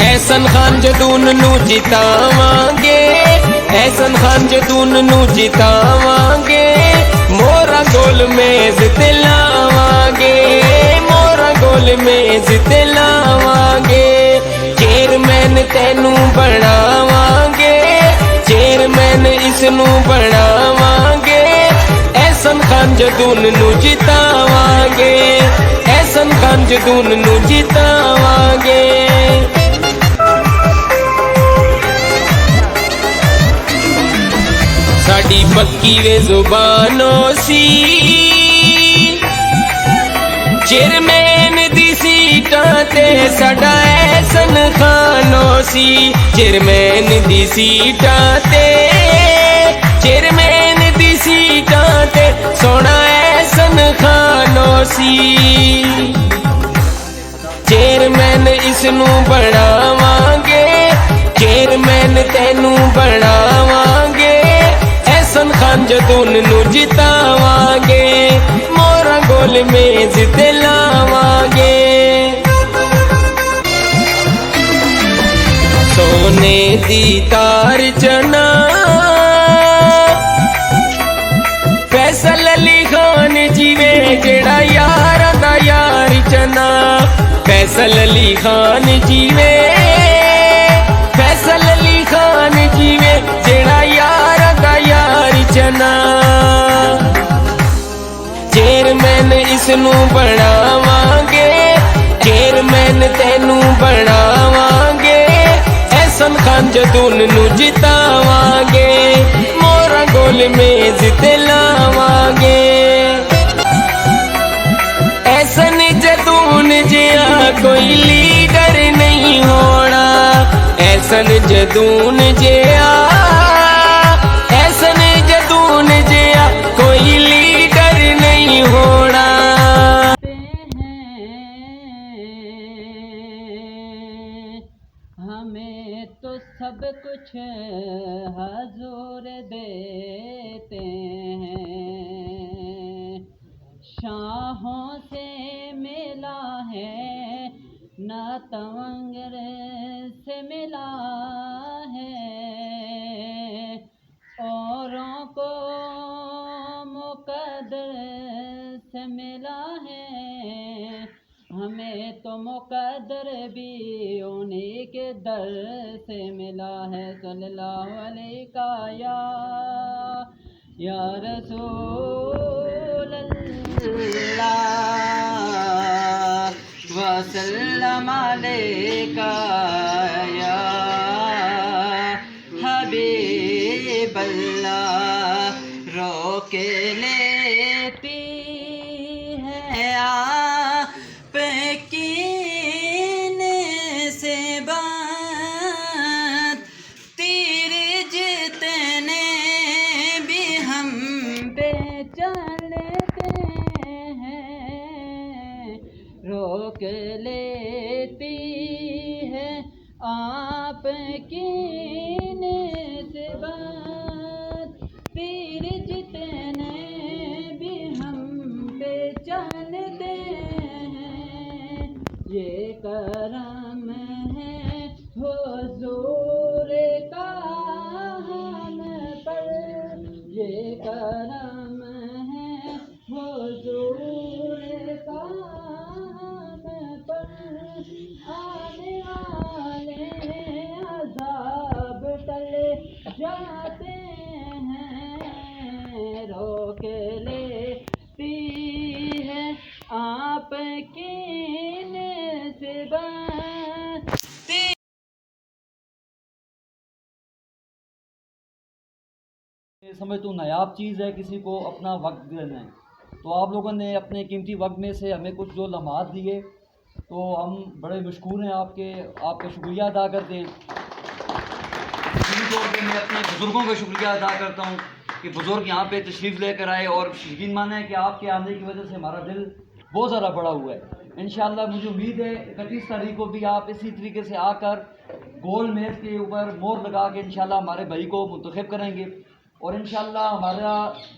एहसन खान जदून नू जितावांगे, एहसन खान जदून नू जितावांगे, मोरा गोल मेज ते लावांगे, मोरा गोल मेज ते लावांगे। चेयरमैन तेनू बनावांगे, चेयरमैन इसनू बनावांगे, एहसन खान जदून नू जितावांगे, एहसन खान जदून नू जितावांगे। साडी पक्की वे जुबानों सी, चेयरमैन दी सीटां ते साडा एहसन खानो सी, चेयरमैन दी सीटां ते, चेयरमैन दी सीटां ते सोना एहसन खानो सी। चेयरमैन इसनू बनावांगे, चेयरमैन तेनू बनावांगे, एहसन खान जदून नू जितावांगे, मोरा गोल मेज ते लावांगे। सोने दी तार चना फैसल अली खान जीवे जेड़ा यार दा यार चना, फैसल अली खान जीवे, फैसल अली खान जीवे जेड़ा यार दा यार चना। चेयरमैन इसनू बनावांगे, चेयरमैन तेनू बनावांगे, एहसन खान जदून नू जितावांगे, मोरा गोल मेज ते लावांगे। एहसन जदून जिया कोई लीडर नहीं होना, एहसन जदून जिया, एहसन जदून जिया कोई लीडर नहीं होना। हमें तो सब कुछ हजूर देते हैं, शाहों से मिला है ना तवंगर से मिला है, औरों को मुकद्दर से मिला है, हमें तो मुकद्दर भी उन्हीं के दर से मिला है। सल्लल्लाहु अलैहि या रसूल अल्लाह वसल्लम अलैका या हबीब अल्लाह। रोके लेती है आप कीने से बात, तीर जितने भी हम पे चलते हैं, रोक लेती है आप कीने से बात, तीर जितने भी हम पे चलते हैं, ये करम है हुजूर का हम पर, ये करम है हुजूर का हम पर, आने वाले अज़ाब टल जाते हैं, रोक लेती है आप कीने से बात। समझ तो नायाब चीज़ है किसी को अपना वक्त देना है, तो आप लोगों ने अपने कीमती वक्त में से हमें कुछ जो लम्हात दिए, तो हम बड़े मशकूर हैं आपके, आपका शुक्रिया अदा करते हैं। इसी तौर पर मैं अपने बुज़ुर्गों का शुक्रिया अदा करता हूँ कि बुज़ुर्ग यहाँ पे तशरीफ़ लेकर आए, और यकीन माने कि आपके आने की वजह से हमारा दिल बहुत ज़्यादा बड़ा हुआ है। इंशाअल्लाह मुझे उम्मीद है 31 तारीख को भी आप इसी तरीके से आकर गोल मेज़ के ऊपर मोहर लगा के इंशाअल्लाह हमारे भाई को मुंतखब करेंगे। और इंशाअल्लाह हमारा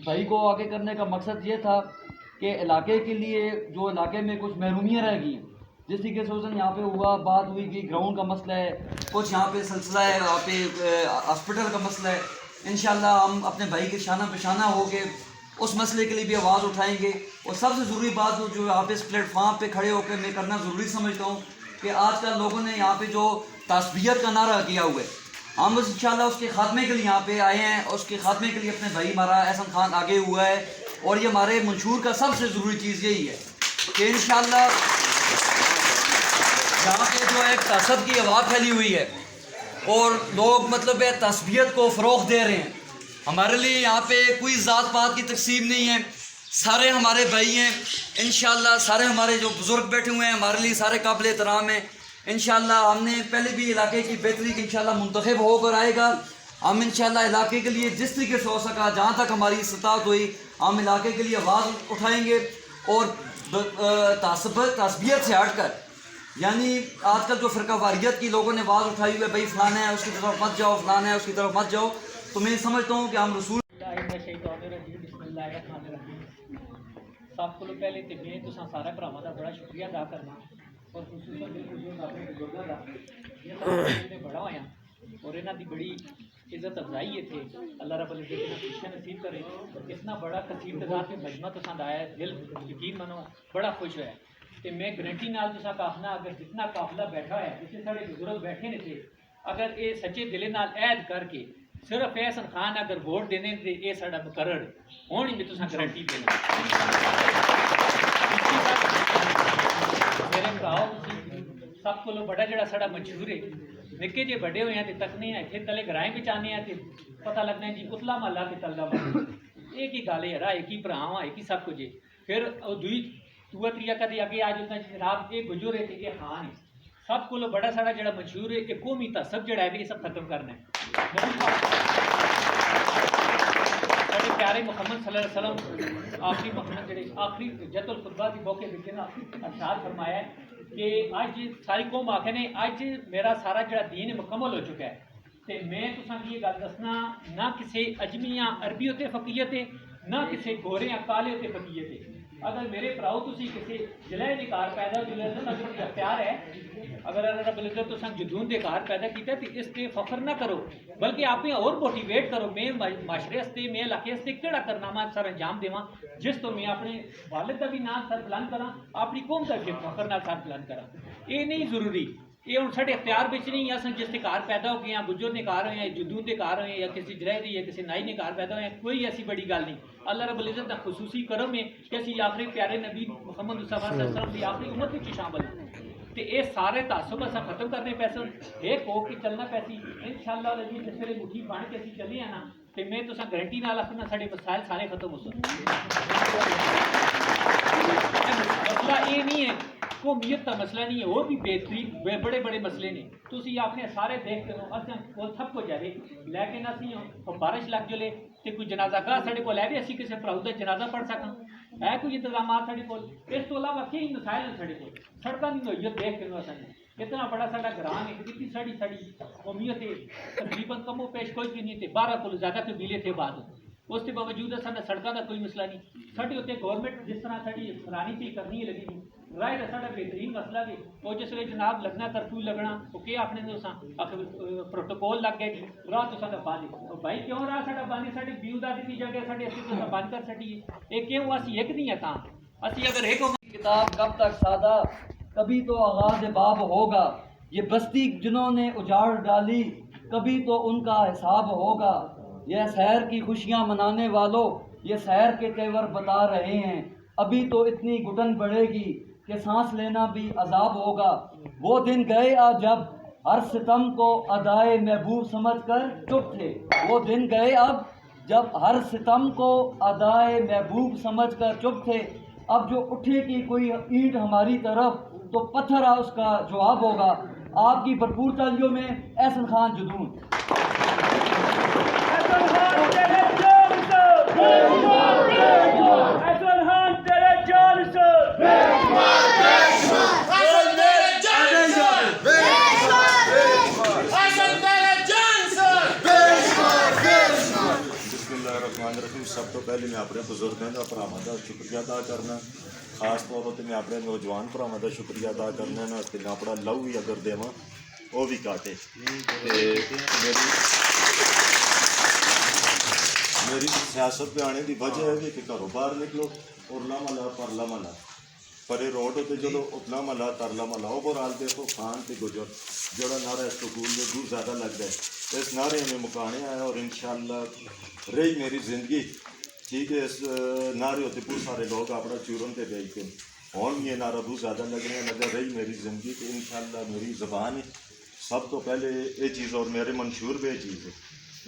भाई को आगे करने का मकसद ये था कि इलाके के लिए, जो इलाके में कुछ महरूमियाँ रह गई, जिस तरीके से उस दिन यहाँ पे हुआ, बात हुई कि ग्राउंड का मसला है, कुछ यहाँ पे सिलसिला है, यहाँ पे हॉस्पिटल का मसला है। इंशाल्लाह हम अपने भाई के शाना पेशाना हो के उस मसले के लिए भी आवाज़ उठाएंगे। और सबसे ज़रूरी बात जो यहाँ पे इस प्लेटफॉर्म पे खड़े होकर मैं करना ज़रूरी समझता हूँ कि आजकल लोगों ने यहाँ पे जो तस्बीयत का नारा किया हुआ है, हम इंशाल्लाह उसके खात्मे के लिए यहाँ पे आए हैं। उसके खात्मे के लिए अपने भाई हमारा एहसन खान आगे हुआ है। और ये हमारे मंशूर का सबसे ज़रूरी चीज़ यही है कि इंशाल्लाह यहाँ पे जो एक तसब की हवा फैली हुई है और लोग मतलब है तस्बीयत को फ़रोग़ दे रहे हैं। हमारे लिए यहाँ पे कोई ज़ात पात की तकसीम नहीं है, सारे हमारे भाई हैं इंशाल्लाह। सारे हमारे जो बुज़ुर्ग बैठे हुए हैं हमारे लिए सारे काबिल एहतराम हैं। इंशाल्लाह हमने पहले भी इलाके की बेहतरी की इंशाल्लाह मुंतखब होकर आएगा। हम इंशाल्लाह इलाके के लिए जिस तरीके से हो सका, जहाँ तक हमारी इस्तात हुई, हम इलाके के लिए आवाज़ उठाएंगे। और तस्बीयत से हट कर, यानी आजकल जो फ़िरका वारियत की लोगों ने आवाज़ उठाई हुई है, भाई फ़लाना है उसकी तरफ मत जाओ, फ़लाना है उसकी तरफ मत जाओ, तो मैं समझता हूँ कि हम रसूल सब को पहले तो मैं तो सारे भरावां का बड़ा शुक्रिया अदा करना और खुसूसन बिल्कुल अपने बुजुर्गों का ये बड़ा होया और इन्हों की बड़ी इज्जत अफजाई है थे। अल्लाह रब्बुल इज्जत इन्हें खुशियाँ नसीब करे। इतना बड़ा कसीर तदाद में मजमा तो आया, दिल यकीन मनो बड़ा खुश होया। तो मैं गारंटी नाल तुसा आखना, अगर जितना काफिला बैठा है जितने साढ़े बुजुर्ग बैठे ने थे, अगर ये सच्चे दिले नाल ऐद करके सिर्फ एहसन खान अगर वोट देने तो ये साडा मुकर्रर होनी भी तुसा गारंटी देना। मेरे भराओ सब को बड़ा जड़ा साडा मशहूर है, निके जे बड़े हुए हैं तकने हैं इतने तले ग्राएं भी आने हैं पता लगना है जी उतला महला के तलदा एक ही गल है, एक ही भरा एक ही सब कुछ है। फिर दुई दूआ त्रिया कदे अगे आ जाता जनाब ये गुजर है ये खान है, सब को बड़ा सारा जड़ा मशहूर है। एक कौमी तसब जड़ा है ये सब खत्म करना है। साढ़े प्यारे मुहम्मद सल्लल्लाहु अलैहि वसल्लम आखिरी मोहम्मद जड़े आखिरी जतुल खुतबा की मौके विच ना अरशाद फरमाया कि अज सारी कौम आखे ने अज मेरा सारा जड़ा दीन मुकम्मल हो चुका है। तो मैं तुसां की ये गल दसना, ना किसी अजमी या अरबी उत्ते फकीयत है, ना किसी गोरे या काले उत्ते फकीयत है। अगर मेरे भराओ तुसी किसी जिले के घर पैदा हो प्यार है, अगर अल्लाह रब्बुल इज्जत तुसां जदून के घर पैदा किया तो इस पर फख्र ना करो, बल्कि आप और मोटिवेट करो। मैं माशरे आस्ते मैं इलाके आस्ते केड़ा करनामा सर अंजाम देवां जिस तो मैं अपने वालिद का भी नाम सर बुलंद करा, अपनी कौम का भी फख्र नाल सर बुलंद करा। ये नहीं जरूरी, ये हम साढ़े इख्तियार बिच नहीं, अस जिस घर पैदा हो गए हैं, गुजर ने घर हुए हैं, जदून के घर हुए या किसी जरह या किसी नाई ने घर पैदा हुए, कोई ऐसी बड़ी गल नहीं। अल्लाह रब्बुल इज्जत का खुसूसी करम है कि असी आखिरी प्यारे नबी मुहम्मद मुस्तफा सल्लल्लाहु अलैहि वसल्लम की आखिरी उम्मत में शामिल हैं। तो ये सारे तासुब अस खत्म करने पैसे एक हो कि चलना पैसी इंशाअल्लाह जी जिस वे मुठी बन के असी चले हैं ना, तो मैं तुसा गारंटी नाल आखना साढ़े मसाइल सारे खत्म हो सकते। मसला ये नहीं है, कौमियत का मसला नहीं है, और भी बेहतरीन बड़े बड़े मसले ने तुसी अपने सारे देखते हो। अस सब कुछ है लेकिन असी बारिश लग जले तो कोई जनाजा गाह साढ़े को है भी असी किसी भराऊ का जनाजा पढ़ सकां, है कोई इंतजाम साढ़े को। इस तो अलावा कई मसाइल हैं साढ़े को, सड़कों की नोयत देख के असें इतना बड़ा साढ़ा ग्राम है, इतनी साड़ी कौमियत है तकरीबन कमो पेश कोई भी नहीं थे, 12 को ज़्यादा कबीले थे बाद उसके बावजूद साढ़ा सड़कों का कोई मसला नहीं। साढ़े उत्ते गौरमेंट जिस तरह साड़ी फलानी चीज करनी है लगी राय का साढ़ा बेहतरीन मसला भी वो जिस वे जनाब लगना कर्फ्यू लगना वो क्या आखने प्रोटोकॉल लग गया जी राह तो बंद भाई क्यों राह साढ़ा बंद साढ़ी व्यू का दी जगह साढ़े असं बंद कर सकीए ये क्यों असी एक नहीं है तां असी अगर एक किताब कब तक सादा कभी तो आगाज बाब होगा, ये बस्ती जिन्होंने उजाड़ डाली कभी तो उनका हिसाब होगा। यह शहर की खुशियाँ मनाने वालों ये शहर के तेवर बता रहे हैं, अभी तो इतनी घुटन बढ़ेगी कि सांस लेना भी अजाब होगा। वो दिन गए आज जब हर सितम को अदाए महबूब समझकर चुप थे, वो दिन गए अब जब हर सितम को अदाए महबूब समझकर चुप थे। अब जो उठेगी कोई ईंट हमारी तरफ तो पत्थर उसका जवाब होगा। आपकी भरपूर तालियों में एहसन खान जदून। सब तो पहले मैं अपने बुजुर्गों का भरावां का शुक्रिया अदा करना खास तौर पर मैं अपने नौजवान भरावां दा शुक्रिया अदा करने ना कि अपना लहू भी अगर देवां वो भी काटे ते मेरी सियासत पे आने की वजह है कि घरों बाहर निकलो उरला महला परला महला परे रोड उत्ते जो उतला महला तरला महला ओवरऑल देखो खान ते गुजर जोड़ा नारा स्कूल में दूर ज़्यादा लगता है इस नारे में मुकाने आया और इंशाअल्लाह रही मेरी ज़िंदगी ठीक है। इस नारे होते बहुत सारे लोग अपना चूरन से बेचते हैं और ये नारा बहुत ज़्यादा लगने लगा रही मेरी ज़िंदगी तो इंशाअल्लाह मेरी ज़बान है सब तो पहले ये चीज़ और मेरे मंशूर भी चीज़ है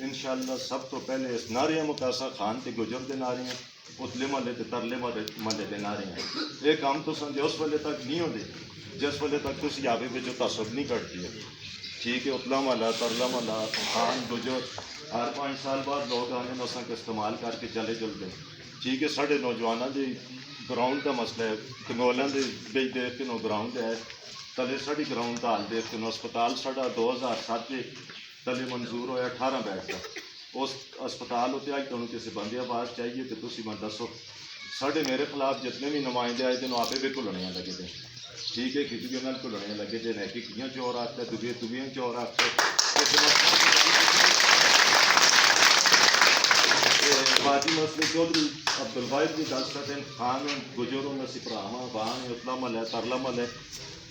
इंशाअल्लाह सब तो पहले इस नारे मुकासा खान के गुजर के नारे हैं उतले महले के तरले महले के नारे हैं ये काम तो समझे उस वेले तक नहीं होते जिस वेले तक तुम आपे बिचों तसब नहीं कटती है ठीक है। उतला महला तरला महला खान गुजर हर 5 साल बाद लोग आने नौसा के इस्तेमाल करके चले चलते ठीक है। साढ़े नौजवानों के ग्राउंड का मसला है कंगोलों के बेच देख के ग्राउंड है तले साड़ी ग्राउंड का हाल देख के अस्पताल साढ़ा 2007 के तले मंजूर होया 18 बैठ का उस अस्पताल उत्ते अज तुहानूं किसी बंदे आवाज़ चाहिए तो तुसीं मैं दसो साढ़े मेरे खिलाफ जितने भी नुमाइंदे आए थे आपे भी घुलने लगे थे ठीक है खिचड़ी नाल घुलने लगे थे नैकी कियां चोर आखते दुबियां चोर आखते बाकी मसले चौधरी अब्दुल वाहिद की दस सकते खान गुजर नसी भरावां बाण उतला महल है तरला महल है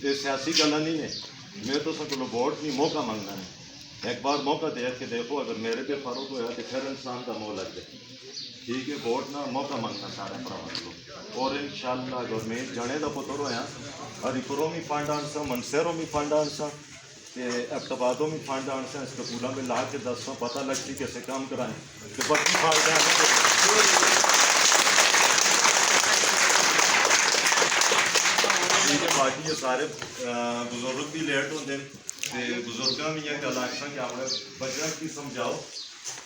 ये सियासी गल्लां नहीं है मैं तो सब को वोट नहीं मौका मंगना है एक बार मौका देख के देखो अगर मेरे पे फर्क होया तो फिर इंसान का मोह लग जाए ठीक है। वोट ना मौका मंगना सारे भरावां को और इंशाअल्लाह अगर मैं जने का पुत्र होया हरिपुरों में फंड आनसा मनसेरों में फंड आनसा अब्टाबादों में फंड आनसा स्कूलों में ला के 10 पता लगती कैसे काम कराएं तो बाकी फायदा ठीक है। बाकी ये सारे बुजुर्ग भी लेट होंगे तो बुजुर्गों भी यह गल आखा कि अपने बच्चों की समझाओ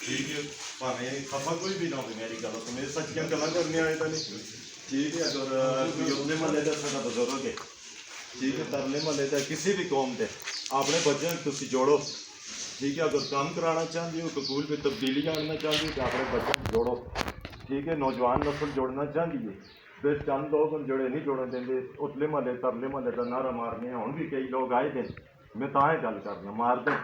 ठीक है भावें खफा कोई भी ना हो मेरी गल तो मेरे सच्चियां गल्लां करने आए तो नहीं ठीक है। अगर कोई उतले महल्ले का साਡਾ बुजुर्ग है ठीक है तरले महल्ले का किसी भी कौम के अपने बच्चों को तुम जोड़ो ठीक है। अगर काम कराना चाहते हो स्कूल में तब्दीली आना चाहते हो तो अपने बच्चों को जोड़ो ठीक है। नौजवान नस्ल जोड़ना चाहती है फिर चंद लोग जोड़े नहीं जोड़न देंगे उतले महल्ले तरले महल्ले का नारा मारने हुण भी कई लोग आए थे मैं तां गल करना मार दें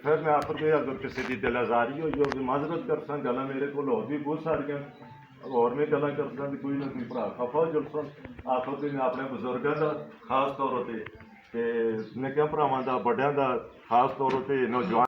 फिर मैं आखिर में अगर किसी की दिल आजारी हुई हो माजरत कर सा गल्लां मेरे को होर भी बहुत सारियां और मैं गल्लां कर सा कोई ना कोई भरा खफा जुल सन आखिर में मैं अपने बुजुर्गों का खास तौर पर निक्के भरावां का बड़ियां का खास तौर पर नौजवान